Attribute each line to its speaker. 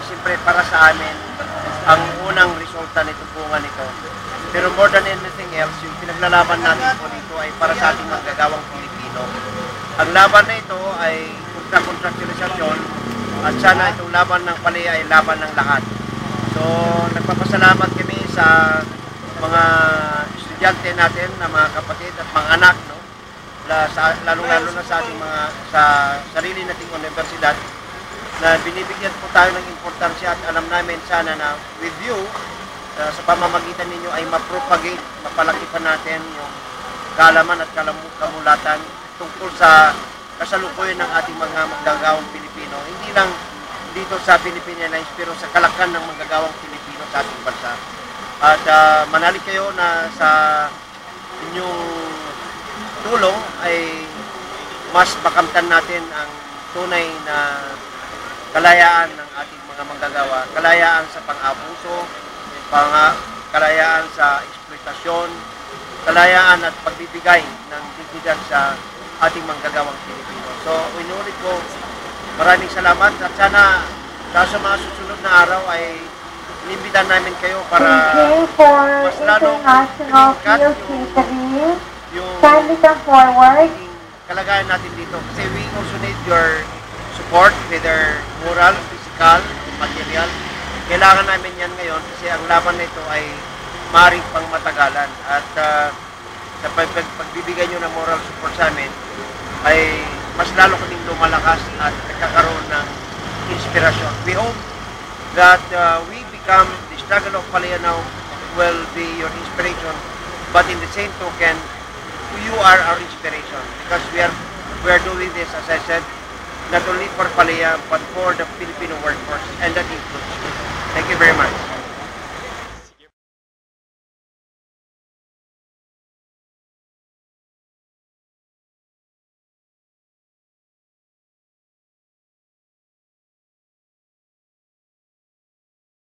Speaker 1: siyempre para sa amin ang unang resulta nitong bunga nito. Pero more than anything else, yung pinaglalaban natin po dito ay para sa ating manggagawang Pilipino. Ang laban na ito ay kontra-kontraktualisasyon at sana itong laban ng palaya ay laban ng lahat. So, nagpapasalamat kami sa mga estudyante natin, na mga kapatid at mga anak, no? Lalong-lalo na sa ating sa sarili nating universidad, na binibigyan po tayo ng importansya at alam namin sana na with you, sa pamamagitan ninyo ay mapropagate, mapalaki pa natin yung kaalaman at kamulatan tungkol sa kasalukuyan ng ating mga manggagawang Pilipino. Hindi lang dito sa Philippine Airlines, pero sa kalakhan ng manggagawang Pilipino sa ating bansa. At manalig kayo na sa inyong tulong ay mas makamtan natin ang tunay na kalayaan ng ating mga manggagawa, kalayaan sa pang-abuso, kalayaan sa eksploitasyon, kalayaan at pagbibigay ng dignidad sa ating manggagawang Pilipino. So, inulit ko, maraming salamat at sana sa mga susunod na araw ay inimbitan namin kayo para mas lalong yung kalagayan natin dito. Kasi we also need your support, whether moral, physical, material. Kailangan namin yan ngayon kasi ang laban na ito ay maaaring pang matagalan. At sa pagbibigay nyo ng moral support sa amin, ay mas lalo kaming lumalakas at nagkakaroon ng inspirasyon. We hope that we become, the struggle of Palaya now will be your inspiration, but in the same token, you are our inspiration because we are doing this, as I said, not only for Palaya but for the Filipino workforce, and that includes you. Thank you very much.